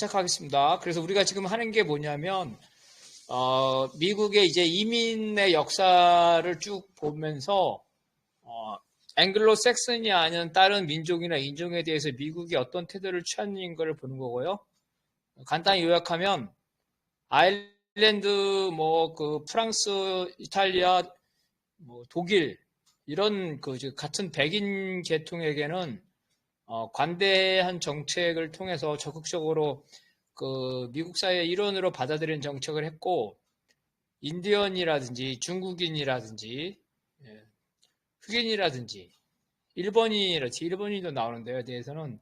시작하겠습니다. 그래서 우리가 지금 하는 게 뭐냐면, 미국의 이제 이민의 역사를 쭉 보면서, 앵글로 섹슨이 아닌 다른 민족이나 인종에 대해서 미국이 어떤 태도를 취하는가를 보는 거고요. 간단히 요약하면, 아일랜드, 프랑스, 이탈리아, 독일, 이런 같은 백인 계통에게는 관대한 정책을 통해서 적극적으로 미국 사회의 일원으로 받아들이는 정책을 했고, 인디언이라든지 중국인이라든지 흑인이라든지 일본인도 나오는데요. 대해서는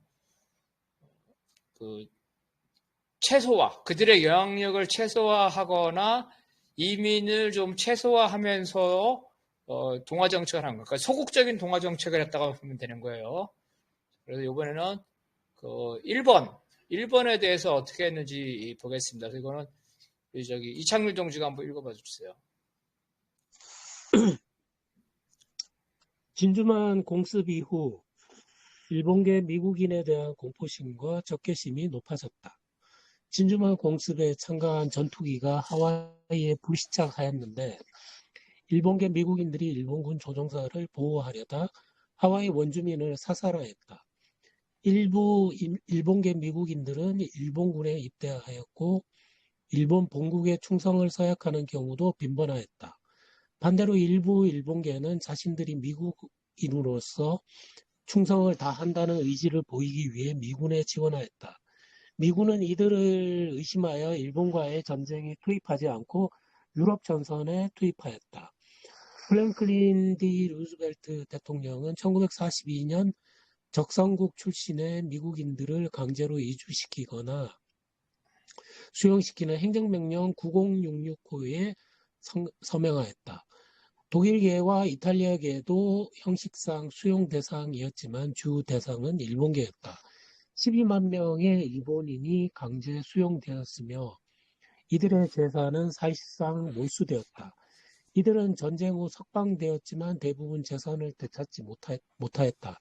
그들의 영향력을 최소화하거나 이민을 좀 최소화하면서 동화 정책을 한 거예요. 그러니까 소극적인 동화 정책을 했다고 보면 되는 거예요. 그래서 이번에는 일본에 대해서 어떻게 했는지 보겠습니다. 그래서 이거는 이창률 동지가 한번 읽어봐 주세요. 진주만 공습 이후 일본계 미국인에 대한 공포심과 적개심이 높아졌다. 진주만 공습에 참가한 전투기가 하와이에 불시착하였는데 일본계 미국인들이 일본군 조종사를 보호하려다 하와이 원주민을 사살하였다. 일부 일본계 미국인들은 일본군에 입대하였고 일본 본국에 충성을 서약하는 경우도 빈번하였다. 반대로 일부 일본계는 자신들이 미국인으로서 충성을 다한다는 의지를 보이기 위해 미군에 지원하였다. 미군은 이들을 의심하여 일본과의 전쟁에 투입하지 않고 유럽 전선에 투입하였다. 프랭클린 D. 루즈벨트 대통령은 1942년 적성국 출신의 미국인들을 강제로 이주시키거나 수용시키는 행정명령 9066호에 서명하였다. 독일계와 이탈리아계도 형식상 수용 대상이었지만 주 대상은 일본계였다. 12만 명의 일본인이 강제 수용되었으며 이들의 재산은 사실상 몰수되었다. 이들은 전쟁 후 석방되었지만 대부분 재산을 되찾지 못하였다.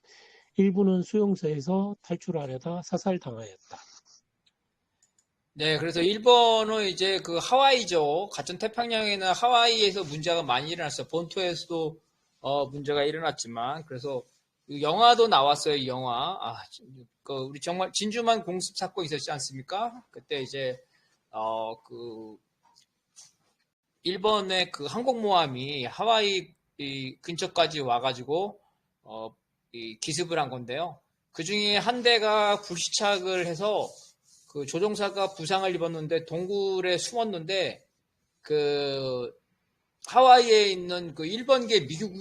일부는 수용소에서 탈출하려다 사살당하였다. 네, 그래서 일본은 이제 하와이죠. 같은 태평양에는 하와이에서 문제가 많이 일어났어요. 본토에서도 문제가 일어났지만, 그래서 영화도 나왔어요. 이 영화. 우리 정말 진주만 공습 사건 있었지 않습니까? 그때 이제 일본의 항공모함이 하와이 근처까지 와가지고 기습을 한 건데요. 그 중에 한 대가 불시착을 해서 조종사가 부상을 입었는데 동굴에 숨었는데 하와이에 있는 일본계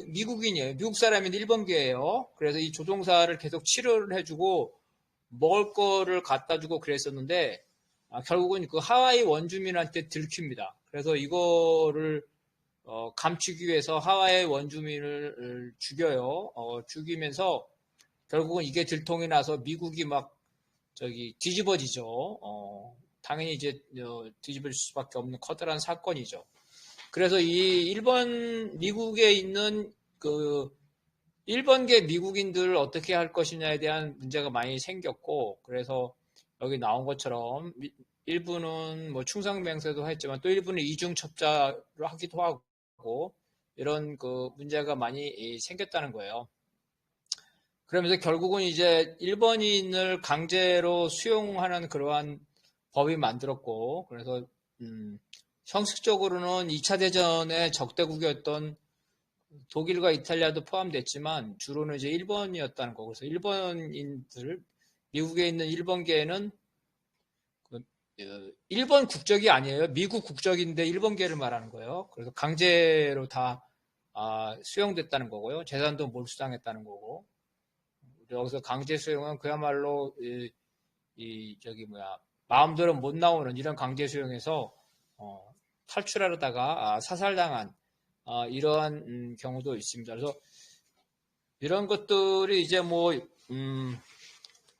미국인이에요. 미국 사람인데 일본계예요. 그래서 이 조종사를 계속 치료를 해주고 먹을 거를 갖다 주고 그랬었는데 결국은 하와이 원주민한테 들킵니다. 그래서 이거를 감추기 위해서 하와이 원주민을 죽여요. 죽이면서 결국은 이게 들통이 나서 미국이 뒤집어지죠. 당연히 이제 뒤집어질 수밖에 없는 커다란 사건이죠. 그래서 이 미국에 있는 일본계 미국인들을 어떻게 할 것이냐에 대한 문제가 많이 생겼고, 그래서 여기 나온 것처럼 일부는 충성맹세도 했지만 또 일부는 이중첩자로 하기도 하고 이런 문제가 많이 생겼다는 거예요. 그러면서 결국은 이제 일본인을 강제로 수용하는 그러한 법이 만들었고, 그래서 형식적으로는 2차 대전의 적대국이었던 독일과 이탈리아도 포함됐지만 주로는 이제 일본이었다는 거고, 그래서 일본인들, 미국에 있는 일본계는 일본 국적이 아니에요. 미국 국적인데 일본계를 말하는 거예요. 그래서 강제로 다 수용됐다는 거고요. 재산도 몰수당했다는 거고. 여기서 강제 수용은 그야말로 마음대로 못 나오는 이런 강제 수용에서 탈출하려다가 사살당한 이러한 경우도 있습니다. 그래서 이런 것들이 이제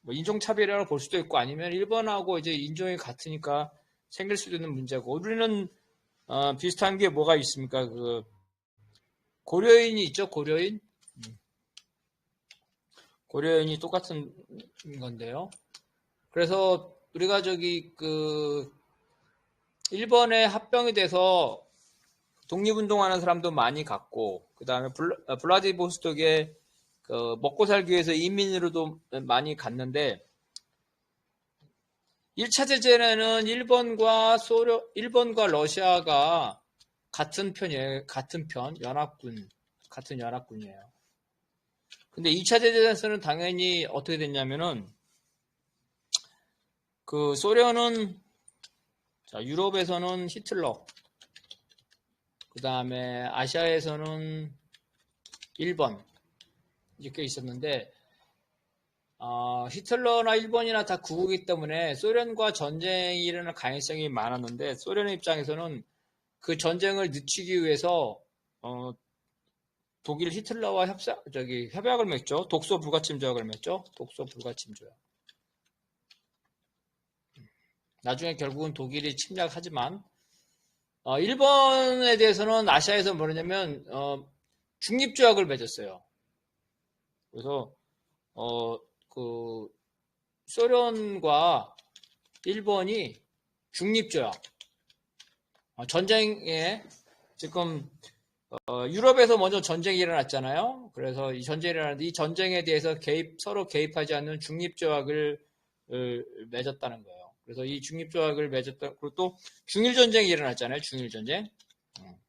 인종차별이라고 볼 수도 있고 아니면 일본하고 이제 인종이 같으니까 생길 수도 있는 문제고, 우리는 비슷한 게 뭐가 있습니까? 고려인이 있죠, 고려인. 고려인이 똑같은 건데요. 그래서 우리가 일본에 합병이 돼서 독립운동하는 사람도 많이 갔고, 그 다음에 블라디보스톡에 먹고 살기 위해서 이민으로도 많이 갔는데, 1차 대전에는 일본과 러시아가 같은 편이에요. 같은 연합군이에요. 근데 2차 대전에서는 당연히 어떻게 됐냐면은, 소련은, 자, 유럽에서는 히틀러, 그 다음에 아시아에서는 일본, 이렇게 있었는데, 히틀러나 일본이나 다 구국이기 때문에 소련과 전쟁이 일어날 가능성이 많았는데, 소련의 입장에서는 그 전쟁을 늦추기 위해서, 독일 히틀러와 협약을 맺죠. 독소 불가침 조약을 맺죠. 독소 불가침 조약. 나중에 결국은 독일이 침략하지만, 일본에 대해서는 아시아에서 뭐냐면, 중립조약을 맺었어요. 그래서, 소련과 일본이 중립조약, 전쟁에, 지금, 유럽에서 먼저 전쟁이 일어났잖아요. 그래서 이 전쟁이 일어났는데 이 전쟁에 대해서 서로 개입하지 않는 중립조약을 맺었다는 거예요. 그래서 이 중립조약을 맺었다. 그리고 또 중일전쟁이 일어났잖아요. 중일전쟁.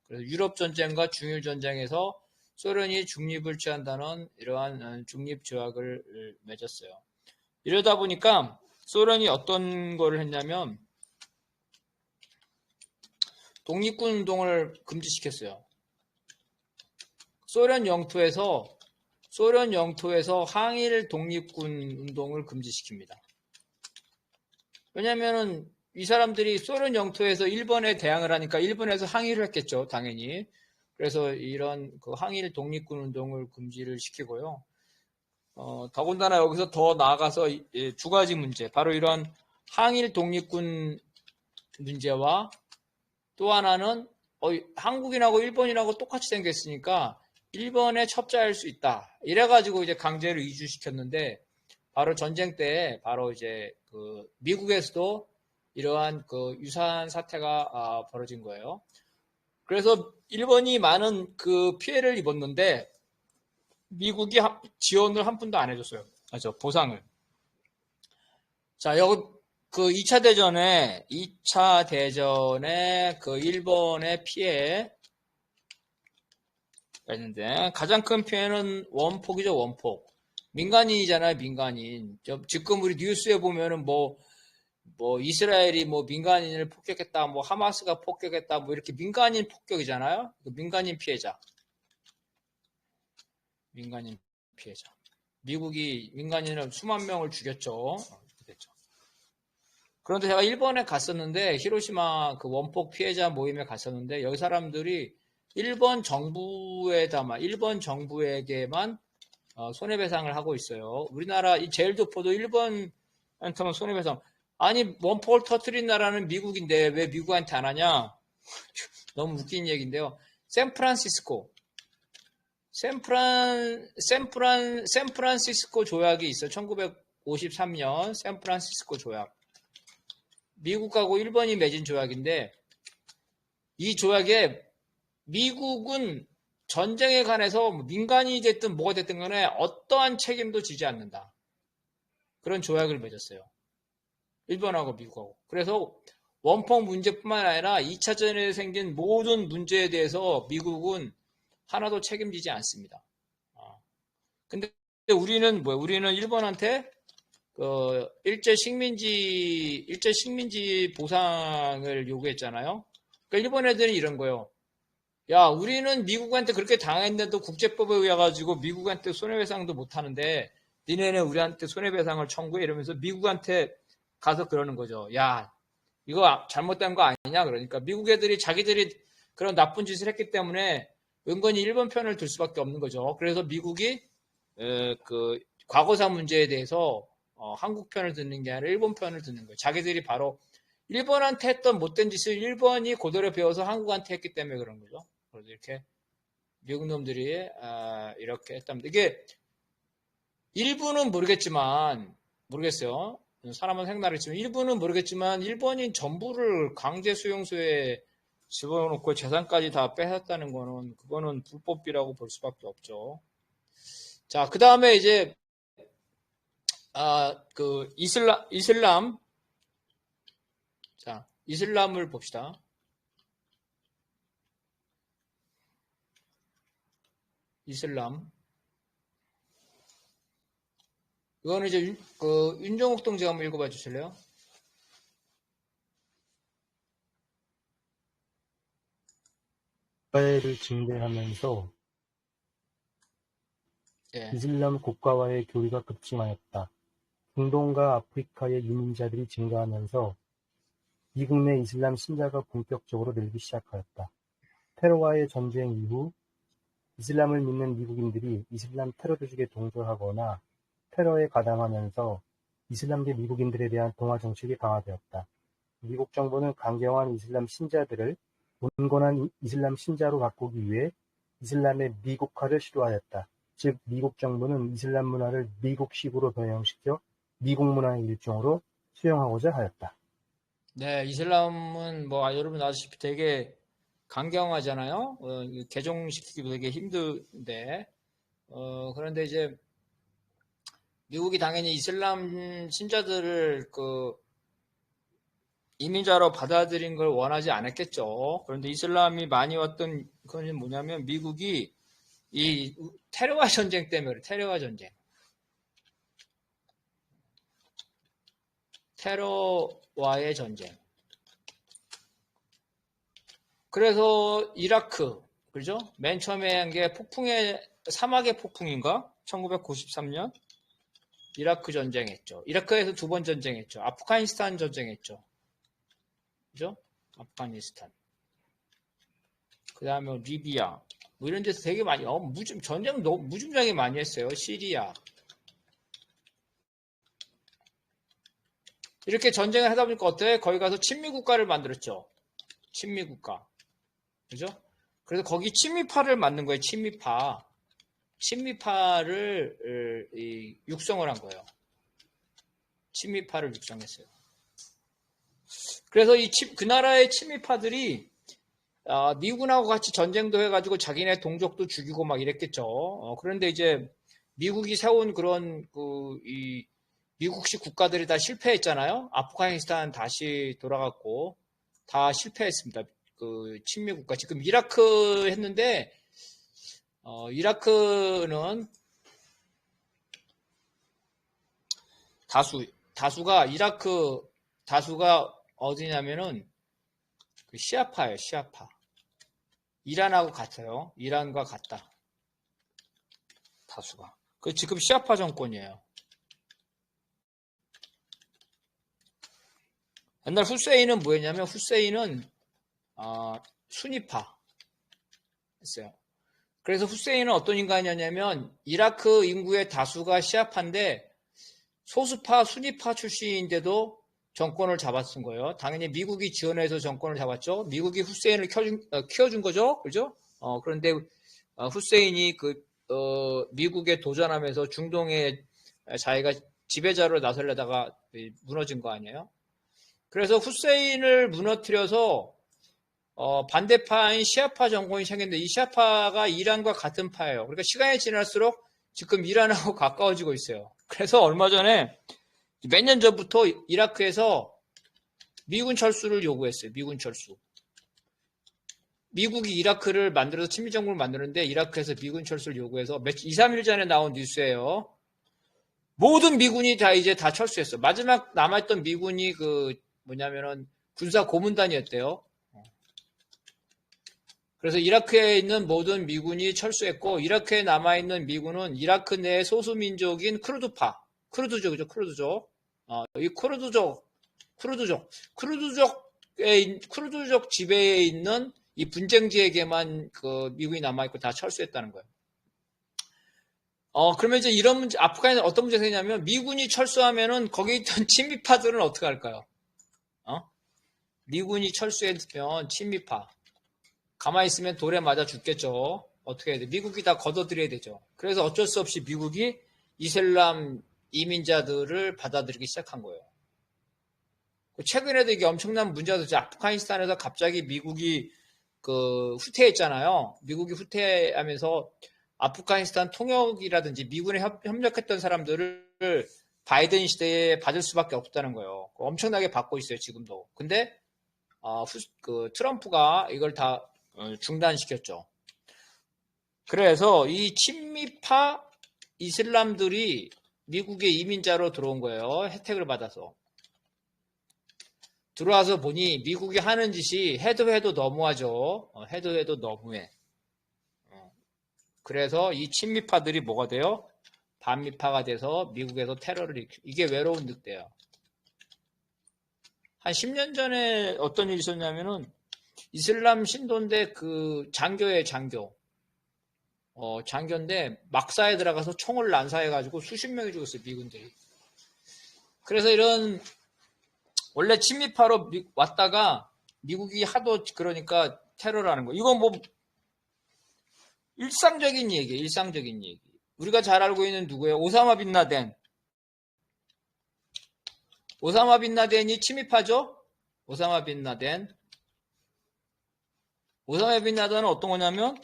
그래서 유럽전쟁과 중일전쟁에서 소련이 중립을 취한다는 이러한 중립조약을 맺었어요. 이러다 보니까 소련이 어떤 거를 했냐면 독립군 운동을 금지시켰어요. 소련 영토에서 항일 독립군 운동을 금지시킵니다. 왜냐면은 이 사람들이 소련 영토에서 일본에 대항을 하니까 일본에서 항의를 했겠죠, 당연히. 그래서 이런 항일 독립군 운동을 금지를 시키고요. 더군다나 여기서 더 나아가서 두 가지 문제, 바로 이런 항일 독립군 문제와 또 하나는 한국인하고 일본인하고 똑같이 생겼으니까 일본에 첩자할 수 있다. 이래가지고 이제 강제로 이주시켰는데 바로 전쟁 때 바로 이제 미국에서도 이러한 유사한 사태가 벌어진 거예요. 그래서 일본이 많은 피해를 입었는데 미국이 지원을 한 푼도 안 해줬어요. 보상을. 자, 여기 2차 대전에 일본의 피해 있는데 가장 큰 피해는 원폭이죠, 원폭. 민간인이잖아요, 민간인. 지금 우리 뉴스에 보면은 이스라엘이 민간인을 폭격했다, 하마스가 폭격했다, 이렇게 민간인 폭격이잖아요. 민간인 피해자. 미국이 민간인을 수만 명을 죽였죠. 그런데 제가 일본에 갔었는데, 히로시마 원폭 피해자 모임에 갔었는데, 여기 사람들이 일본 정부에게만 손해배상을 하고 있어요. 우리나라 이 제일도포도 일본한테만 손해배상. 아니, 원폭을 터뜨린 나라는 미국인데 왜 미국한테 안 하냐? 너무 웃긴 얘기인데요. 샌프란시스코 조약이 있어요. 1953년 샌프란시스코 조약. 미국하고 일본이 맺은 조약인데 이 조약에 미국은 전쟁에 관해서 민간인이 됐든 뭐가 됐든 간에 어떠한 책임도 지지 않는다. 그런 조약을 맺었어요. 일본하고 미국하고. 그래서 원폭 문제뿐만 아니라 2차 전에 생긴 모든 문제에 대해서 미국은 하나도 책임지지 않습니다. 근데 우리는 우리는 일본한테 일제 식민지 보상을 요구했잖아요. 그러니까 일본 애들은 이런 거예요. 야, 우리는 미국한테 그렇게 당했는데도 국제법에 의해 가지고 미국한테 손해배상도 못 하는데 니네는 우리한테 손해배상을 청구해 이러면서 미국한테 가서 그러는 거죠. 야, 이거 잘못된 거 아니냐? 그러니까 미국 애들이 자기들이 그런 나쁜 짓을 했기 때문에 은근히 일본 편을 들 수밖에 없는 거죠. 그래서 미국이 과거사 문제에 대해서 한국 편을 듣는 게 아니라 일본 편을 듣는 거예요. 자기들이 바로 일본한테 했던 못된 짓을 일본이 고대로 배워서 한국한테 했기 때문에 그런 거죠. 그래서 이렇게 미국 놈들이 이렇게 했답니다. 이게 일부는 모르겠어요. 사람은 생나르지만 일부는 모르겠지만 일본인 전부를 강제 수용소에 집어넣고 재산까지 다 뺏었다는 거는 그거는 불법이라고 볼 수밖에 없죠. 자, 그 다음에 이제 그 이슬람 자, 이슬람을 봅시다. 이슬람 이거는 이제 윤정욱 동지가 한번 읽어봐 주실래요? 이스라엘을 증대하면서 예. 이슬람 국가와의 교류가 급증하였다. 중동과 아프리카의 이민자들이 증가하면서 미국 내 이슬람 신자가 본격적으로 늘기 시작하였다. 테러와의 전쟁 이후 이슬람을 믿는 미국인들이 이슬람 테러 조직에 동조하거나 테러에 가담하면서 이슬람계 미국인들에 대한 동화 정책이 강화되었다. 미국 정부는 강경한 이슬람 신자들을 온건한 이슬람 신자로 바꾸기 위해 이슬람의 미국화를 시도하였다. 즉 미국 정부는 이슬람 문화를 미국식으로 변형시켜 미국 문화의 일종으로 수용하고자 하였다. 네, 이슬람은 뭐 여러분 아시다시피 되게 강경하잖아요. 개종시키기 되게 힘든데 그런데 이제 미국이 당연히 이슬람 신자들을 그 이민자로 받아들인 걸 원하지 않았겠죠. 그런데 이슬람이 많이 왔던 건 뭐냐면 미국이 이 테러와 전쟁 때문에 그래. 테러와 전쟁. 테러와의 전쟁. 그래서 이라크, 그죠? 맨 처음에 한 게 사막의 폭풍인가? 1993년? 이라크 전쟁했죠. 이라크에서 2번 전쟁했죠. 아프가니스탄 전쟁했죠. 그죠? 아프가니스탄. 그 다음에 리비아. 뭐 이런 데서 되게 많이, 전쟁 무진장에 많이 했어요. 시리아. 이렇게 전쟁을 하다 보니까 어때? 거기 가서 친미국가를 만들었죠. 친미국가. 그죠? 그래서 거기 친미파를 만든 거예요. 친미파를 육성을 한 거예요. 친미파를 육성했어요. 그래서 그 나라의 친미파들이 미군하고 같이 전쟁도 해가지고 자기네 동족도 죽이고 막 이랬겠죠. 그런데 이제 미국이 세운 그런 이 미국식 국가들이 다 실패했잖아요. 아프가니스탄 다시 돌아갔고 다 실패했습니다. 그 친미 국가 지금 이라크 했는데 이라크는 다수가 어디냐면은 그 시아파예요. 시아파. 이란하고 같아요. 이란과 같다. 다수가. 그 지금 시아파 정권이에요. 옛날 후세인은 뭐였냐면 후세인은 수니파 했어요. 그래서 후세인은 어떤 인간이었냐면 이라크 인구의 다수가 시아파인데 소수파 수니파 출신인데도 정권을 잡았은 거예요. 당연히 미국이 지원해서 정권을 잡았죠. 미국이 후세인을 키워준 거죠. 그죠? 그런데 후세인이 미국에 도전하면서 중동에 자기가 지배자로 나서려다가 무너진 거 아니에요? 그래서 후세인을 무너뜨려서 반대파인 시아파 정권이 생겼는데 이 시아파가 이란과 같은 파예요. 그러니까 시간이 지날수록 지금 이란하고 가까워지고 있어요. 그래서 얼마 전에 몇 년 전부터 이라크에서 미군 철수를 요구했어요. 미군 철수. 미국이 이라크를 만들어서 친미정부를 만드는데 이라크에서 미군 철수를 요구해서 2, 3일 전에 나온 뉴스예요. 모든 미군이 이제 다 철수했어. 마지막 남아있던 미군이 뭐냐면은 군사 고문단이었대요. 그래서 이라크에 있는 모든 미군이 철수했고 이라크에 남아있는 미군은 이라크 내 소수민족인 크루드파. 크루드족이죠. 크루드족. 이 크루드족 지배에 있는 이 분쟁지에게만 미군이 남아있고 다 철수했다는 거예요. 그러면 이제 이런 문제, 아프간에 어떤 문제가 생기냐면 미군이 철수하면은 거기 있던 친미파들은 어떻게 할까요? 미군이 철수했으면 친미파. 가만히 있으면 돌에 맞아 죽겠죠. 어떻게 해야 돼? 미국이 다 걷어들여야 되죠. 그래서 어쩔 수 없이 미국이 이슬람 이민자들을 받아들이기 시작한 거예요. 최근에도 이게 엄청난 문제가 됐죠. 아프가니스탄에서 갑자기 미국이 후퇴했잖아요. 미국이 후퇴하면서 아프가니스탄 통역이라든지 미군에 협력했던 사람들을 바이든 시대에 받을 수밖에 없다는 거예요. 엄청나게 받고 있어요, 지금도. 근데 트럼프가 이걸 다 중단시켰죠. 그래서 이 친미파 이슬람들이 미국의 이민자로 들어온 거예요. 혜택을 받아서. 들어와서 보니 미국이 하는 짓이 해도 해도 너무하죠. 해도 해도 너무해. 그래서 이 친미파들이 뭐가 돼요? 반미파가 돼서 미국에서 테러를 일으키고, 이게 외로운 늑대예요. 한 10년 전에 어떤 일이 있었냐면은 이슬람 신도인데 장교예요, 장교. 장교인데 막사에 들어가서 총을 난사해가지고 수십 명이 죽었어요, 미군들이. 그래서 이런 원래 친미파로 왔다가 미국이 하도 그러니까 테러를 하는 거. 이건 뭐 일상적인 얘기예요, 일상적인 얘기. 우리가 잘 알고 있는 누구예요? 오사마 빈 라덴. 오사마 빈 라덴이 친미파죠? 오사마 빈 라덴. 오사마 빈 라덴은 어떤 거냐면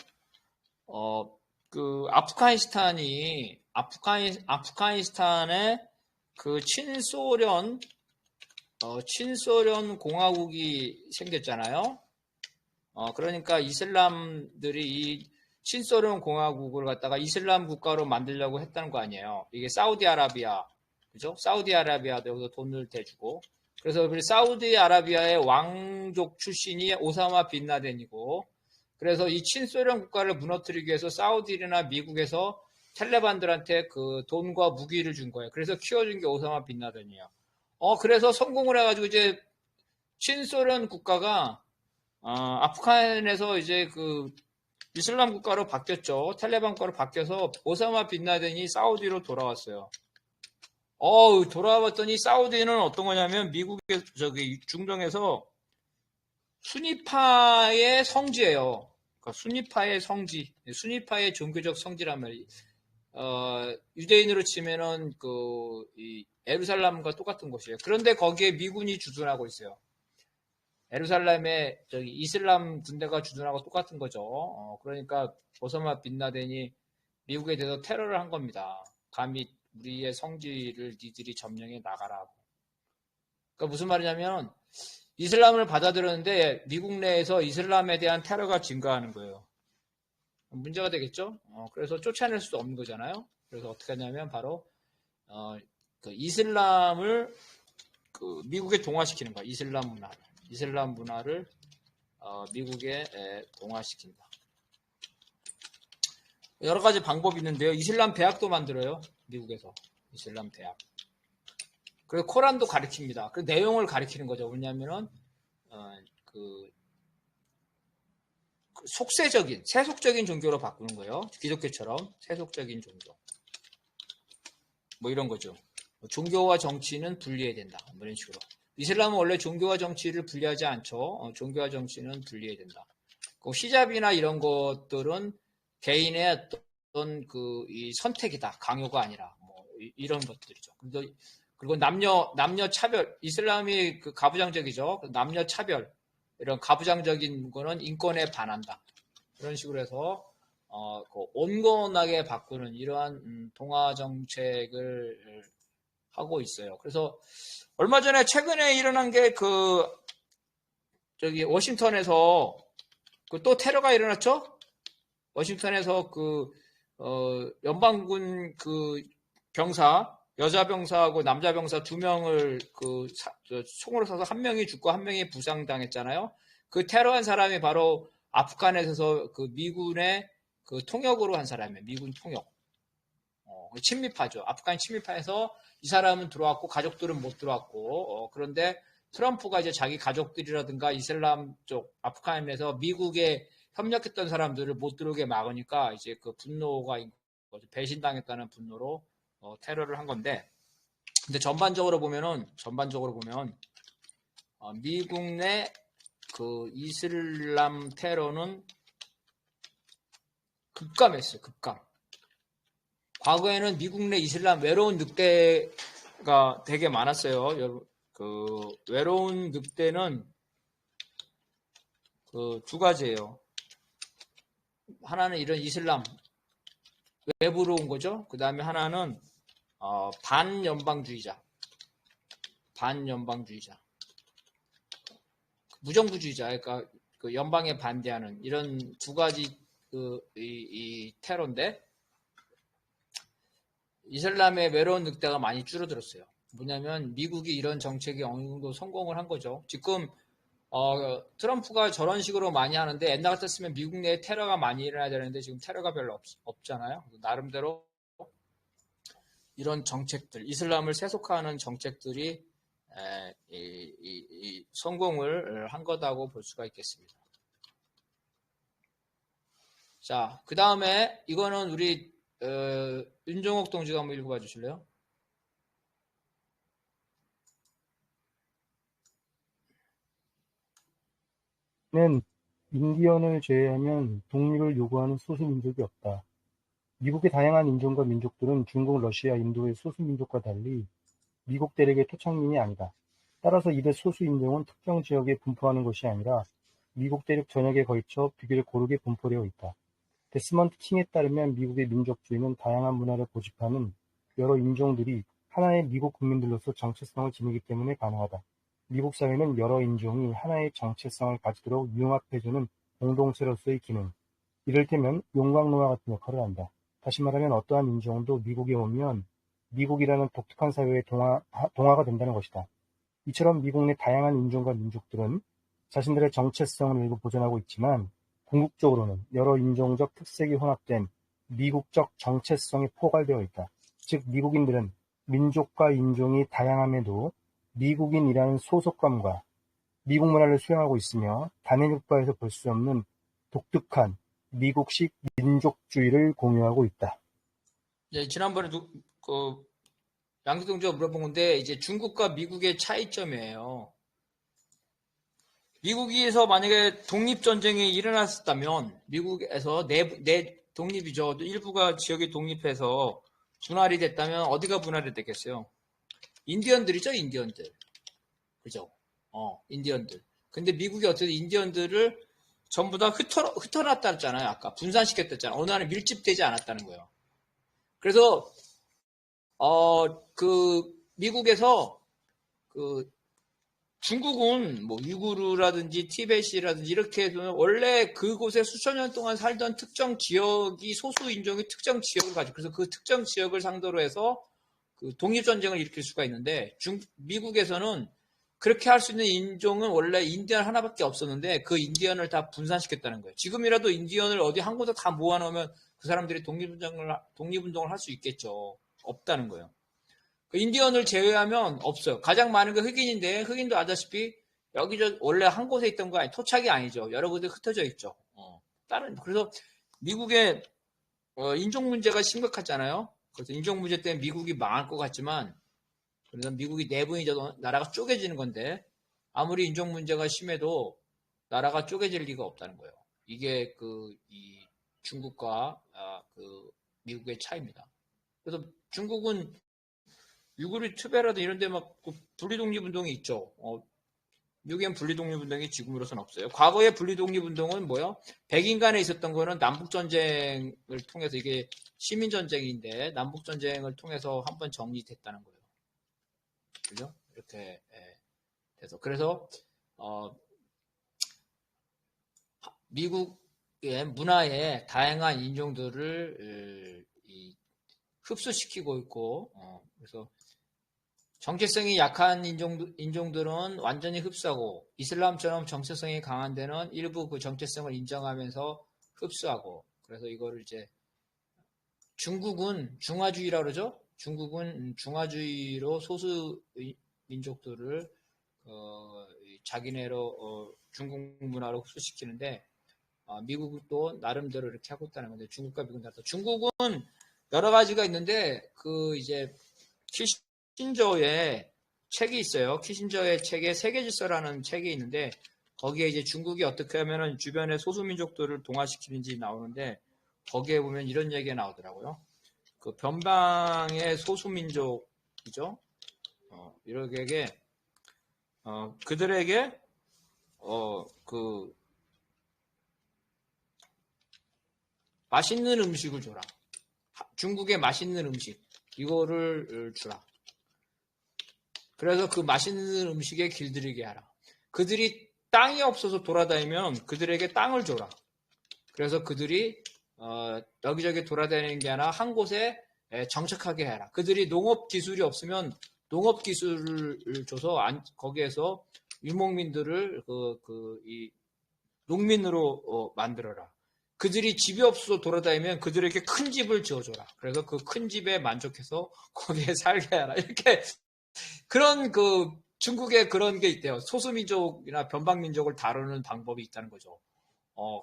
아프가니스탄에 친소련 공화국이 생겼잖아요. 그러니까 이슬람들이 이 친소련 공화국을 갖다가 이슬람 국가로 만들려고 했다는 거 아니에요. 이게 사우디아라비아, 그죠? 사우디아라비아도 여기서 돈을 대주고. 그래서 사우디아라비아의 왕족 출신이 오사마 빈 라덴이고, 그래서 이 친소련 국가를 무너뜨리기 위해서 사우디나 미국에서 탈레반들한테 돈과 무기를 준 거예요. 그래서 키워준 게 오사마 빈 라덴이에요. 그래서 성공을 해가지고 이제 친소련 국가가 아프간에서 이제 이슬람 국가로 바뀌었죠. 탈레반 국가로 바뀌어서 오사마 빈 라덴이 사우디로 돌아왔어요. 돌아왔더니 사우디는 어떤 거냐면 미국의 중동에서 순위파의 성지예요. 그러니까 순위파의 성지, 순위파의 종교적 성지란 말이에요. 유대인으로 치면은 이 예루살렘과 똑같은 곳이에요. 그런데 거기에 미군이 주둔하고 있어요. 예루살렘에 이슬람 군대가 주둔하고 똑같은 거죠. 그러니까 오사마 빈 라덴이 미국에 대해서 테러를 한 겁니다. 감히 우리의 성지를 니들이 점령해 나가라고. 그러니까 무슨 말이냐면 이슬람을 받아들였는데 미국 내에서 이슬람에 대한 테러가 증가하는 거예요. 문제가 되겠죠? 그래서 쫓아낼 수 없는 거잖아요. 그래서 어떻게 하냐면 바로 이슬람을 미국에 동화시키는 거야. 이슬람 문화를 미국에 동화시킨다. 여러 가지 방법이 있는데요. 이슬람 대학도 만들어요. 미국에서 이슬람 대학. 그리고 코란도 가르칩니다. 그 내용을 가르치는 거죠. 왜냐하면은 세속적인 종교로 바꾸는 거예요. 기독교처럼 세속적인 종교. 뭐 이런 거죠. 종교와 정치는 분리해야 된다. 뭐 이런 식으로. 이슬람은 원래 종교와 정치를 분리하지 않죠. 종교와 정치는 분리해야 된다. 히잡이나 이런 것들은 개인의 어떤 이 선택이다. 강요가 아니라 뭐 이런 것들이죠. 그리고 남녀 차별, 이슬람이 가부장적이죠. 남녀 차별, 이런 가부장적인 거는 인권에 반한다. 이런 식으로 해서 온건하게 바꾸는 이러한 동화 정책을 하고 있어요. 그래서 얼마 전에 최근에 일어난 게 워싱턴에서 또 테러가 일어났죠. 워싱턴에서 연방군 병사, 여자 병사하고 남자 병사 2명을 총으로 쏴서 1명이 죽고 1명이 부상당했잖아요. 그 테러한 사람이 바로 아프간에서 미군의 통역으로 한 사람이에요. 미군 통역. 친미파죠. 아프간 친미파에서 이 사람은 들어왔고 가족들은 못 들어왔고 그런데 트럼프가 이제 자기 가족들이라든가 이슬람 쪽 아프간에서 미국에 협력했던 사람들을 못 들어오게 막으니까 이제 분노가 배신당했다는 분노로 테러를 한 건데, 근데 전반적으로 보면 미국 내 이슬람 테러는 급감했어요. 급감. 과거에는 미국 내 이슬람 외로운 늑대가 되게 많았어요. 그 외로운 늑대는 그 두 가지예요. 하나는 이런 이슬람 외부로 온 거죠. 그 다음에 하나는 반연방주의자, 무정부주의자, 그러니까 그 연방에 반대하는 이런 두 가지 이 테러인데 이슬람의 외로운 늑대가 많이 줄어들었어요. 뭐냐면 미국이 이런 정책이 어느 정도 성공을 한 거죠. 지금 트럼프가 저런 식으로 많이 하는데 옛날 같았으면 미국 내에 테러가 많이 일어나야 되는데 지금 테러가 별로 없잖아요. 나름대로 이런 정책들, 이슬람을 세속화하는 정책들이 성공을 한 거다고 볼 수가 있겠습니다. 자, 그 다음에 이거는 우리 윤종옥 동지가 한번 읽어봐 주실래요? 는 인디언을 제외하면 독립을 요구하는 소수민족이 없다. 미국의 다양한 인종과 민족들은 중국, 러시아, 인도의 소수민족과 달리 미국 대륙의 토착민이 아니다. 따라서 이들 소수인종은 특정 지역에 분포하는 것이 아니라 미국 대륙 전역에 걸쳐 비교적 고르게 분포되어 있다. 데스먼트 킹에 따르면 미국의 민족주의는 다양한 문화를 고집하는 여러 인종들이 하나의 미국 국민들로서 정체성을 지니기 때문에 가능하다. 미국 사회는 여러 인종이 하나의 정체성을 가지도록 융합해주는 공동체로서의 기능, 이를테면 용광로와 같은 역할을 한다. 다시 말하면 어떠한 인종도 미국에 오면 미국이라는 독특한 사회에 동화가 된다는 것이다. 이처럼 미국 내 다양한 인종과 민족들은 자신들의 정체성을 일부 보존하고 있지만 궁극적으로는 여러 인종적 특색이 혼합된 미국적 정체성이 포괄되어 있다. 즉 미국인들은 민족과 인종이 다양함에도 미국인이라는 소속감과 미국 문화를 수용하고 있으며 단일국가에서 볼 수 없는 독특한 미국식 민족주의를 공유하고 있다. 예, 지난번에 양기동지가 물어본 건데 이제 중국과 미국의 차이점이에요. 미국에서 만약에 독립전쟁이 일어났었다면 미국에서 내 독립이죠. 일부가 지역이 독립해서 분할이 됐다면 어디가 분할이 됐겠어요? 인디언들이죠, 인디언들. 그죠? 인디언들. 근데 미국이 어떻게 인디언들을 전부 다 흩어놨다 했잖아요. 아까 분산시켰댔잖아요. 어느 하나 밀집되지 않았다는 거예요. 그래서 미국에서 중국은 뭐 위구르라든지 티베트라든지 이렇게 해서 원래 그곳에 수천 년 동안 살던 특정 지역이 소수 인종이 특정 지역을 가지고 그래서 그 특정 지역을 상대로 해서 그 독립전쟁을 일으킬 수가 있는데 미국에서는 그렇게 할 수 있는 인종은 원래 인디언 하나밖에 없었는데 그 인디언을 다 분산시켰다는 거예요. 지금이라도 인디언을 어디 한 곳에 다 모아놓으면 그 사람들이 독립운동을 할 수 있겠죠. 없다는 거예요. 그 인디언을 제외하면 없어요. 가장 많은 게 흑인인데 흑인도 아다시피 여기저 원래 한 곳에 있던 거 아니 토착이 아니죠. 여러 곳에 흩어져 있죠. 그래서 미국의 인종 문제가 심각하잖아요. 그래서 인종 문제 때문에 미국이 망할 것 같지만 그래서 미국이 내분이져도 나라가 쪼개지는 건데 아무리 인종 문제가 심해도 나라가 쪼개질 리가 없다는 거예요. 이게 이 중국과 미국의 차이입니다. 그래서 중국은 유구리 투베라든 이런 데 막 분리독립운동이 있죠. 미국엔 분리독립운동이 지금으로서는 없어요. 과거의 분리독립운동은 뭐요? 백인 간에 있었던 거는 남북전쟁을 통해서 이게 시민전쟁인데 남북전쟁을 통해서 한번 정리됐다는 거예요. 그죠? 이렇게 돼서 그래서 미국의 문화에 다양한 인종들을 흡수시키고 있고 그래서 정체성이 약한 인종들은 완전히 흡수하고 이슬람처럼 정체성이 강한 데는 일부 그 정체성을 인정하면서 흡수하고 그래서 이거를 이제 중국은 중화주의라고 그러죠. 중국은 중화주의로 소수 민족들을 자기네로 중국 문화로 흡수시키는데 미국도 나름대로 이렇게 하고 있다는 건데 중국과 미국은 다르다. 중국은 여러 가지가 있는데 이제 키신저의 책이 있어요. 키신저의 책에 세계질서라는 책이 있는데 거기에 이제 중국이 어떻게 하면은 주변의 소수민족들을 동화시키는지 나오는데 거기에 보면 이런 얘기가 나오더라고요. 그 변방의 소수민족이죠. 이렇게 그들에게 맛있는 음식을 줘라. 중국의 맛있는 음식 이거를 주라. 그래서 그 맛있는 음식에 길들이게 하라. 그들이 땅이 없어서 돌아다니면 그들에게 땅을 줘라. 그래서 그들이 여기저기 돌아다니는 게 아니라 한 곳에 정착하게 해라. 그들이 농업 기술이 없으면 농업 기술을 줘서 거기에서 유목민들을 이 농민으로 만들어라. 그들이 집이 없어서 돌아다니면 그들에게 큰 집을 지어줘라. 그래서 그 큰 집에 만족해서 거기에 살게 하라. 이렇게 그런 중국에 그런 게 있대요. 소수민족이나 변방민족을 다루는 방법이 있다는 거죠.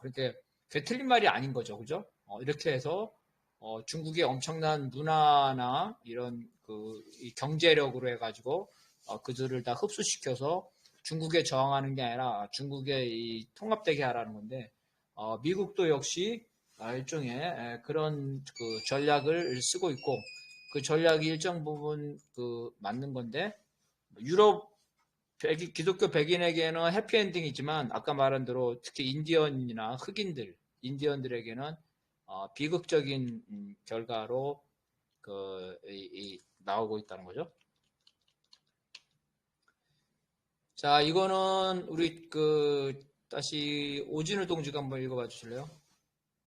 그렇게 그게 틀린 말이 아닌 거죠. 그죠? 이렇게 해서 중국의 엄청난 문화나 이런 이 경제력으로 해가지고 그들을 다 흡수시켜서 중국에 저항하는 게 아니라 중국에 이 통합되게 하라는 건데 미국도 역시 일종의 그런 전략을 쓰고 있고 그 전략이 일정 부분 맞는 건데 유럽 기독교 백인에게는 해피엔딩이지만 아까 말한 대로 특히 인디언이나 인디언들에게는 비극적인 결과로 나오고 있다는 거죠. 자, 이거는 우리 다시 오진우 동지가 한번 읽어봐 주실래요?